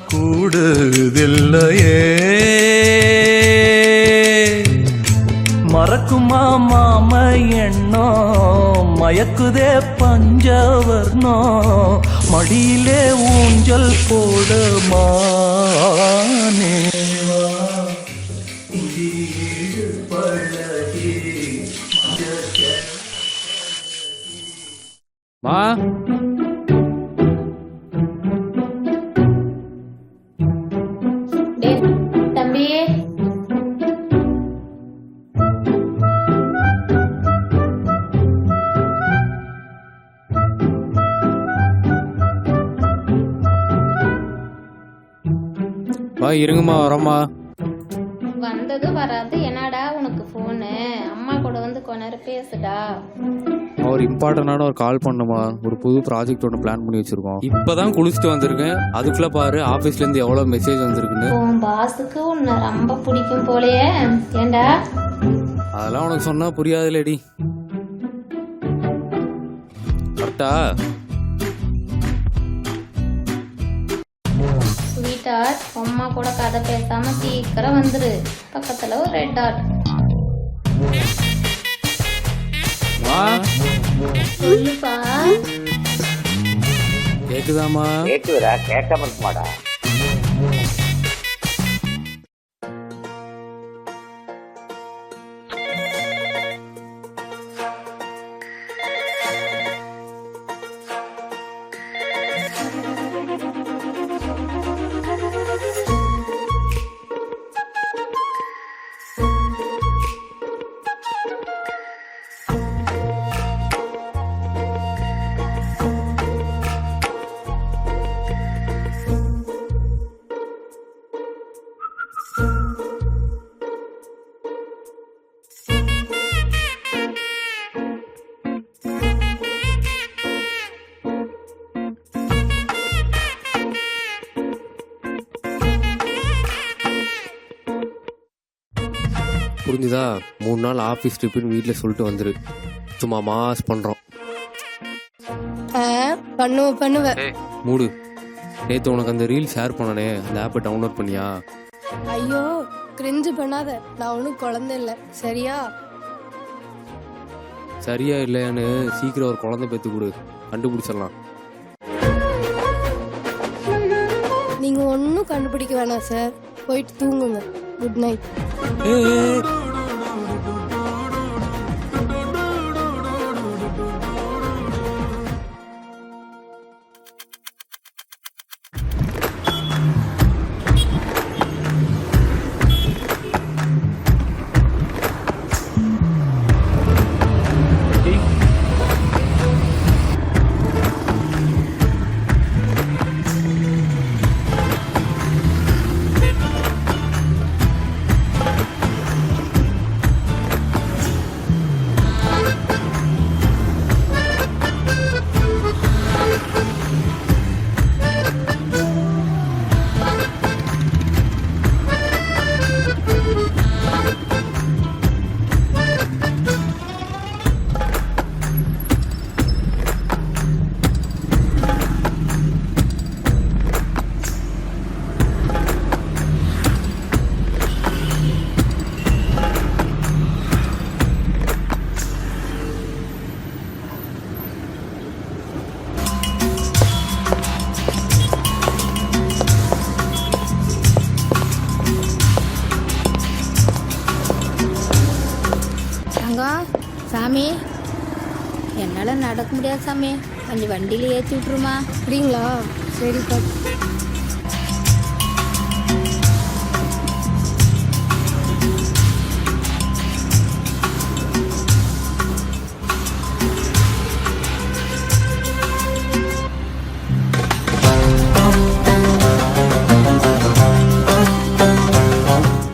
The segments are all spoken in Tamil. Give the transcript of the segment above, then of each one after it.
கூடுதில்லையே மறக்குமா மாம எண்ணம் மயக்குதே பஞ்சவர்ணம் மடியிலே ஊஞ்சல் போடமானே மா தம்பி வா இருங்கம்மா வரம்மா. வந்தது வராது என்னடா உனக்கு போனு அம்மா கூட வந்து கொஞ்ச நேரம் பேசுடா. ஒரு இம்பார்ட்டன்டான ஒரு கால் பண்ணுமா, ஒரு புது ப்ராஜெக்ட் ஒன்று பிளான் பண்ணி வச்சிருக்கோம். இப்பதான் குளிச்சுட்டு வந்திருக்கேன், அதுக்குள்ள பாரு ஆபீஸ்ல இருந்து எவ்வளவு மெசேஜ் வந்திருக்குன்னு. உன் பாஸுக்கு உன்னை ரொம்ப பிடிக்கும் போலயே. ஏண்டா அதெல்லாம் உனக்கு சொன்னா புரியாது லேடி. கரெக்டா? ஸ்வீட்டார்ட் அம்மா கூட கதை பேசாம சீக்கிரம் வந்துரு. பக்கத்துல ஒரு ரெட் ஆர்ட். சொல்லுப்பா. கேக்குதாமா? கேக்குதுடா, கேட்காம இருக்குமாடா. புரிஞ்சுதா? 3 நாள் ஆஃபீஸ் ட்ரிப்புன்னு வீட்டில் சொல்லிட்டு வந்துரு. சும்மா மாஸ் பண்ணுறோம். பண்ணுவேன். மூடு. நேற்று உனக்கு அந்த ரீல் ஷேர் பண்ணனே, அந்த ஆப்பை டவுன்லோட் பண்ணியா? ஐயோ கிரிஞ்சு பண்ணாத, நான் ஒன்றும் குழந்தை இல்லை சரியா? சரியா இல்லையான்னு சீக்கிரம் ஒரு குழந்தை பெற்று கொடு, கண்டுபிடிச்சிடலாம். நீங்க ஒன்றும் கண்டுபிடிக்க வேணாம் சார், போயிட்டு தூங்குங்க. Good night. சாமி, என்னால் நடக்க முடியாது சாமி, கொஞ்சம் வண்டியில் ஏற்றி விட்ருமா? அப்படிங்களா? சரிப்பா.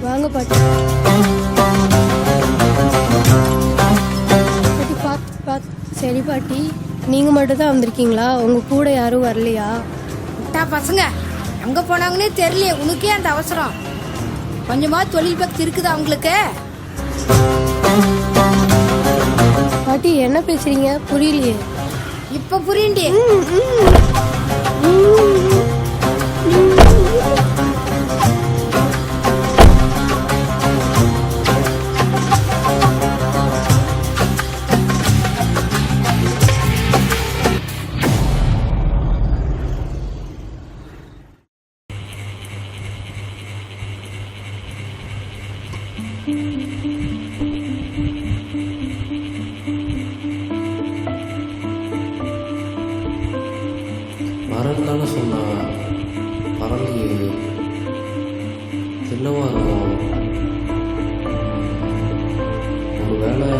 வாங்க பாட்டி. சரி பாட்டி, நீங்க மட்டும் தான் வந்திருக்கீங்களா? உங்க கூட யாரும் வரலையா? பசங்க எங்கே போனாங்கன்னே தெரியலையே, உனக்கே அந்த அவசரம். கொஞ்சமா தொழில் பக்தி இருக்குதா உங்களுக்கு? பாட்டி என்ன பேசுறீங்க? புரியலையே. இப்ப புரியுண்டி. வரன்னு தானே சொன்னா, வரலையே. என்னவா இருக்கும்? ஒரு வேலை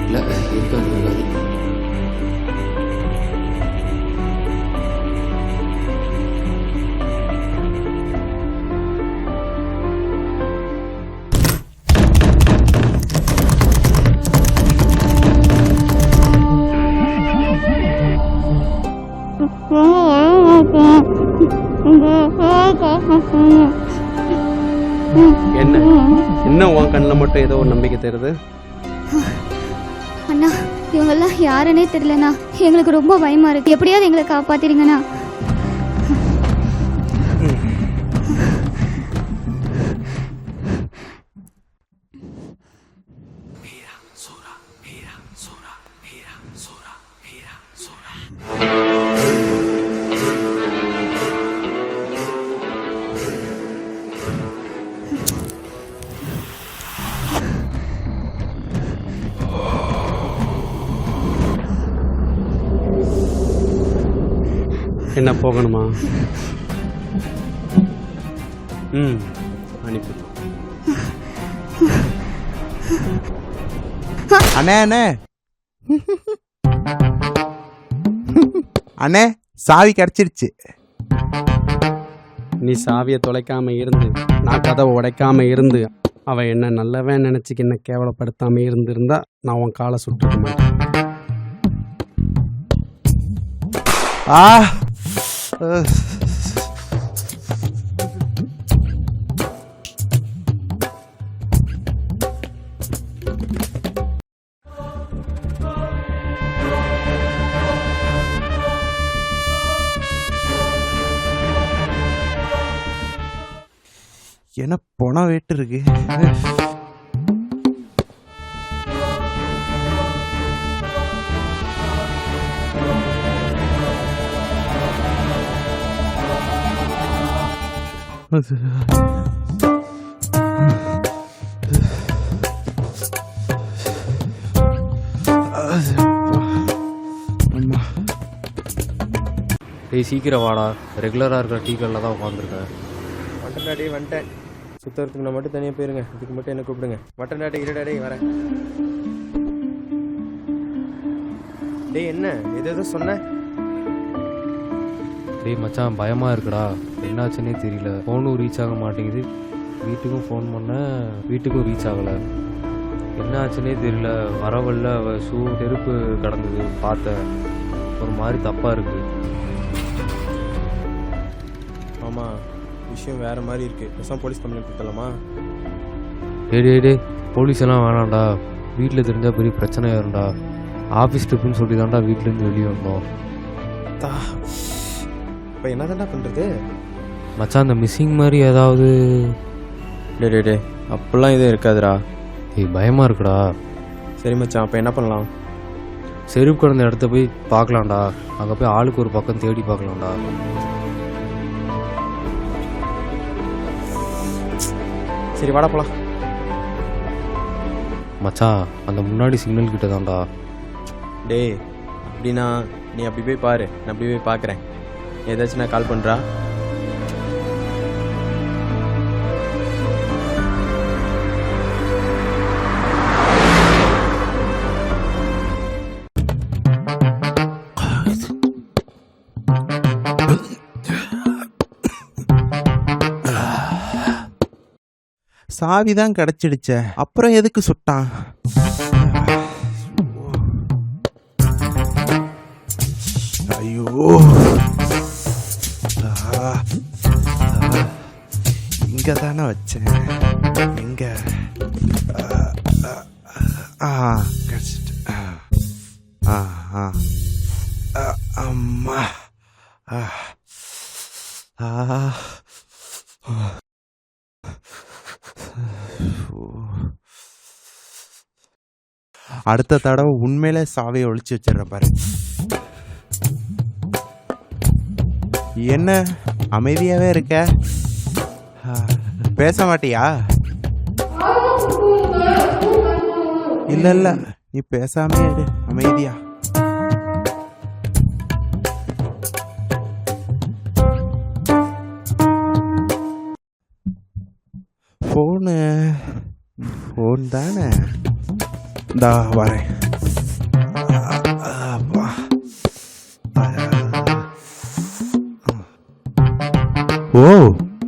இல்லை, இருக்காது இருக்காது. என்ன என்ன உன் கண்ணில் மட்டும் ஏதோ ஒரு நம்பிக்கை தருது? அண்ணா, இவங்கெல்லாம் யாருன்னே தெரியலண்ணா. எங்களுக்கு ரொம்ப பயமா இருக்கு. எப்படியாவது எங்களை காப்பாத்திடுங்கண்ணா. என்ன போகணுமா? அனுப்பி. அண்ணே அண்ணே அண்ணே, சாவி கிடைச்சிருச்சு. நீ சாவியை தொலைக்காம இருந்து, நான் கதவை உடைக்காம இருந்து, அவன் என்ன நல்லவன் நினைச்சுக்கு என்ன கேவலப்படுத்தாம இருந்திருந்தா நான் உன் காலை சுட்டுக்க மாட்டேன். ஆ என்ன பொண வேட்டு இருக்கு. டேய் சீக்கிரம் வாடா, ரெகுலராக இருக்கிற டீ கடையில் தான் உட்காந்துருக்கேன். வட்டண்டாடி வந்துட்டேன். சுத்தறதுக்கு நான் மட்டும் தனியாக போயிருங்க. இதுக்கு மட்டும் என்ன கூப்பிடுங்க. வட்டண்டாடி இருடாடே வரேன். டேய் என்ன ஏதோ சொன்ன? டேய் மச்சான், பயமாக இருக்குடா. என்னாச்சுன்னே தெரியல. ஃபோனும் ரீச் ஆக மாட்டேங்குது. வீட்டுக்கும் ஃபோன் பண்ண, வீட்டுக்கும் ரீச் ஆகலை. என்ன ஆச்சுன்னே தெரியல. வரவல்ல ஷூ செருப்பு கடந்தது பார்த்தேன். ஒரு மாதிரி தப்பாக இருக்குது. ஆமாம், விஷயம் வேறு மாதிரி இருக்குது. பெருசாக போலீஸ் கம்ப்ளைண்ட் கொடுத்தலாமா? டே போலீஸ் எல்லாம் வேணாம்டா. வீட்டில் தெரிஞ்சால் பெரிய பிரச்சனை ஆயிரும்டா. ஆஃபீஸ் ட்ரிப்புன்னு சொல்லி தான்டா வீட்டிலேருந்து வெளியே வந்தோம். இப்போ என்ன தான்டா பண்ணுறது? மச்சான், அந்த மிஸ்ஸிங் மாதிரி ஏதாவது? டே அப்படிலாம் எதுவும் இருக்காதுடா. ஏய் பயமாக இருக்குடா. சரி மச்சான், அப்போ என்ன பண்ணலாம்? செருப்பு கிடந்த இடத்த போய் பார்க்கலாம்டா. அங்கே போய் ஆளுக்கு ஒரு பக்கம் தேடி பார்க்கலாம்டா. சரி வாடா போலாம். மச்சான், அந்த முன்னாடி சிக்னல் கிட்ட தான்டா. டேய் அப்படின்னா நீ அப்படி போய் பாரு, நான் அப்படி போய் பார்க்குறேன். ஏதாச்சும் நான் கால் பண்ணுறா. சாவிதான் கிடைச்சிடுச்ச, அப்புறம் எதுக்கு சுட்டான்? ஐயோ, இங்க தானே வச்சேன். எங்க? கிடைச்சிட்டு. அம்மா. அடுத்த தடவை உண்மையிலே சாவியை ஒழிச்சு வச்சிடற பாரு. என்ன அமைதியாவே இருக்க? பேச மாட்டியா? இல்ல இல்ல, நீ பேசாமே இரு, அமைதியா. ஃபோன் தானே, இந்தா வரேன். அப்பா. ஓ,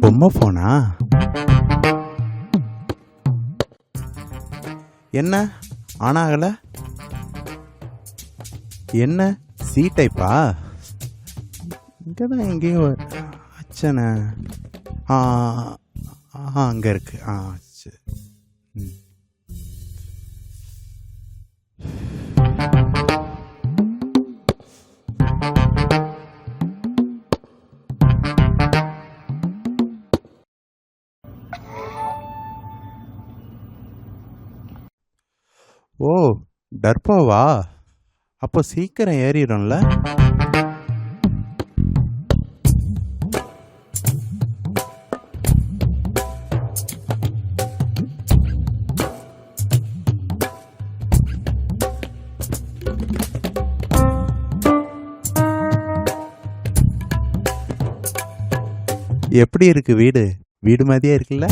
பொம்மை ஃபோனா? என்ன ஆனாகல? என்ன சி டைப்பா? இங்கே தான் எங்கேயோ அச்சனை. அங்கே இருக்கு. சரி. ஓ, டர்பாவா? அப்போ சீக்கிரம் ஏறிடும்ல. எப்படி இருக்கு வீடு? வீடு மாதிரியே இருக்குல்ல?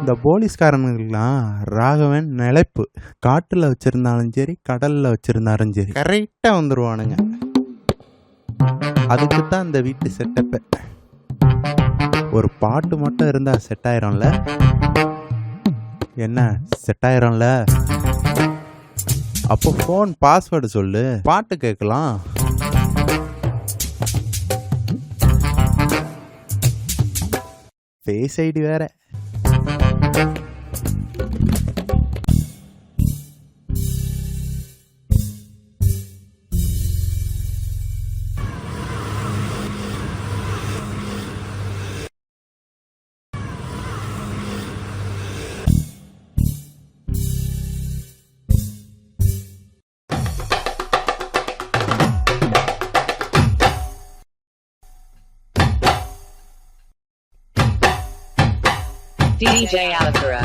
இந்த போலீஸ்காரனுக்கெல்லாம் ராகவன் நிலைப்பு. காட்டுல வச்சிருந்தாலும் சரி, கடல்ல வச்சிருந்தாலும் சரி, கரெக்டா வந்துருவானுங்க. அதுக்கு தான் இந்த வீட்டு செட்டப்பு. ஒரு பாட்டு மட்டும் இருந்தா செட் ஆயிரும்ல. என்ன செட் ஆயிரும்ல? அப்போ ஃபோன் பாஸ்வேர்டு சொல்லு, பாட்டு கேட்கலாம். ஃபேஸ் ஐடி வேற. DJ Alakura.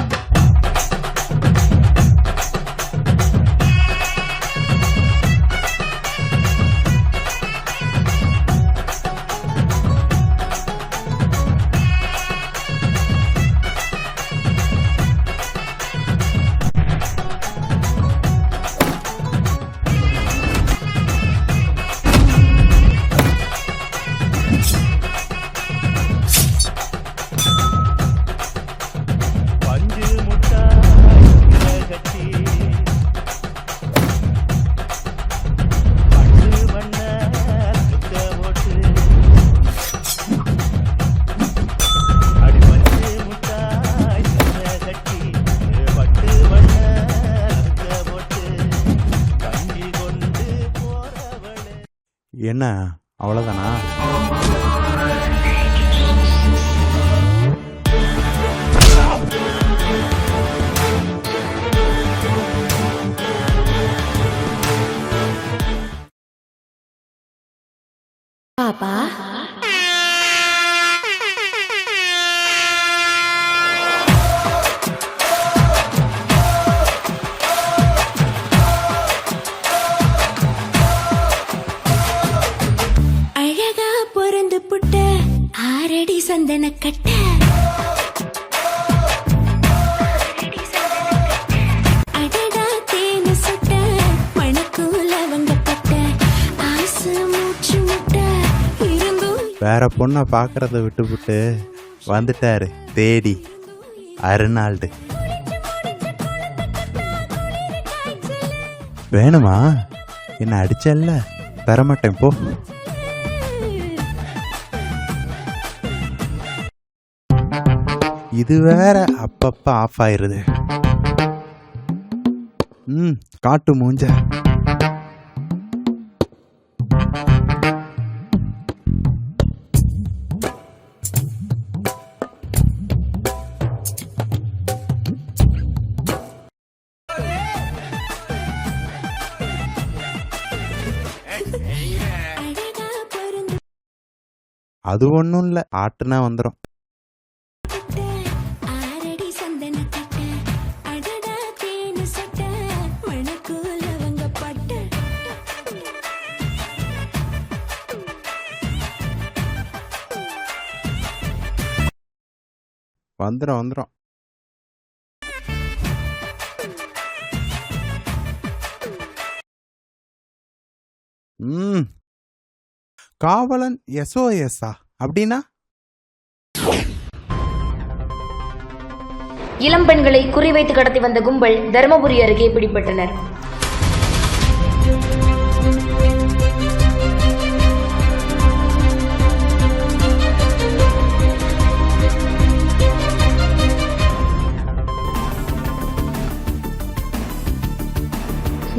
என்ன அவ்வளோதானா? பாப்பா அழகா பொறந்து புட்ட ஆரடி சந்தன கட்ட அடடா தேனு சுட்ட மணக்கூல வங்கப்பட்ட ஆசை மூச்சு முட்ட இருந்தும் வேற பொண்ணை பார்க்கறத விட்டுவிட்டு வந்துட்டாரு தேடி அருணால்டு. வேணுமா? என்ன அடிச்சல்ல, தரமாட்டேன் போ. இது வேற அப்பப்ப ஆஃப் ஆயிருது. காட்டு மூஞ்ச. அது ஒன்றும் இல்லை, ஆட்டுனா வந்துடும். வந்துடும். காவலன் SOS அப்படின்னா? இளம் பெண்களை குறிவைத்து கடத்தி வந்த கும்பல் தருமபுரி அருகே பிடிபட்டனர்.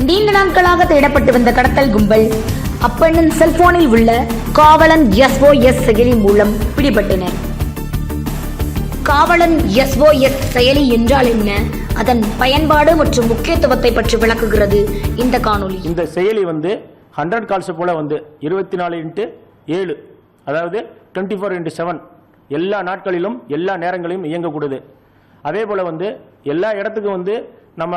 நீண்ட நாட்களாக தேடப்பட்டு வந்த கடத்தல் கும்பல் அப்பெண்ணின் செல்போனில் உள்ள காவலன் SOS செயலி மூலம் பிடிபட்டனர். காவலன் SOS செயலி என்றால் என்ன, அதன் பயன்பாடு மற்றும் முக்கியத்துவத்தை பற்றி விளக்குகிறது இந்த காணொளி. இந்த செயலி 100 கால்ஸ் போல 24x7, அதாவது 24x7 எல்லா நாட்களிலும் எல்லா நேரங்களிலும் இயங்கக்கூடாது. அதே போல எல்லா இடத்துக்கும் நம்ம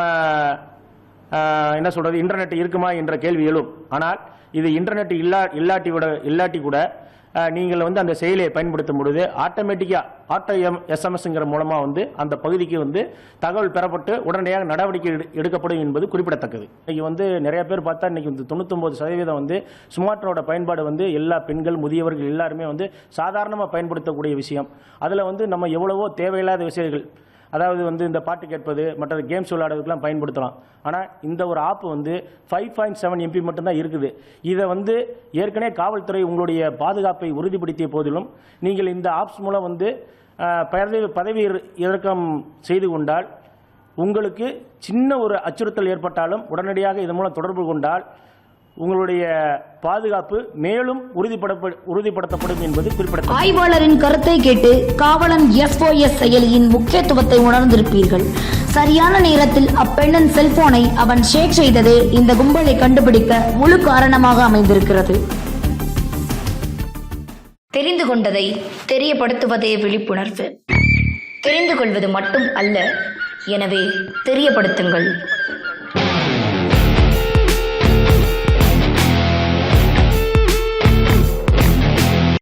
என்ன சொல்றது, இன்டர்நெட் இருக்குமா என்ற கேள்வி எழும். ஆனால் இது இன்டர்நெட் இல்லாட்டி கூட நீங்கள் அந்த செயலியை பயன்படுத்தும் பொழுது ஆட்டோமேட்டிக்கா ஆட்டோ SMS மூலமா அந்த பகுதிக்கு தகவல் பெறப்பட்டு உடனடியாக நடவடிக்கை எடுக்கப்படும் என்பது குறிப்பிடத்தக்கது. இன்னைக்கு நிறைய பேர் பார்த்தா இன்னைக்கு 99% ஸ்மார்ட் போனோட பயன்பாடு எல்லா பெண்கள் முதியவர்கள் எல்லாருமே சாதாரணமாக பயன்படுத்தக்கூடிய விஷயம். அதில் நம்ம எவ்வளவோ தேவையில்லாத விஷயங்கள், அதாவது இந்த பாட்டு கேட்பது மற்ற கேம்ஸ் விளையாடுறதுக்கெல்லாம் பயன்படுத்தலாம். ஆனால் இந்த ஒரு ஆப் 5.7 MB மட்டும்தான் இருக்குது. இதை ஏற்கனவே காவல்துறை உங்களுடைய பாதுகாப்பை உறுதிப்படுத்திய போதிலும் நீங்கள் இந்த ஆப்ஸ் மூலம் பதவி இறக்கம் செய்து கொண்டால் உங்களுக்கு சின்ன ஒரு அச்சுறுத்தல் ஏற்பட்டாலும் உடனடியாக இதன் மூலம் தொடர்பு கொண்டால் உங்களுடைய பாதுகாப்பு மேலும் உறுதிப்படுத்தப்படும் என்பது குறிப்பிடத்தக்கது. ஆய்வாளரின் கருத்தை கேட்டு காவலன் SOS செயலியின் முக்கியத்துவத்தை உணர்ந்திருப்பீர்கள். சரியான நேரத்தில் அப்பெண்ணின் செல்போனை அவன் ஷேக் செய்ததே இந்த கும்பலை கண்டுபிடிக்க முழு காரணமாக அமைந்திருக்கிறது. தெரிந்து கொண்டதை தெரியப்படுத்துவதே விழிப்புணர்வு. தெரிந்து கொள்வது மட்டும் அல்ல, எனவே தெரியப்படுத்துங்கள்.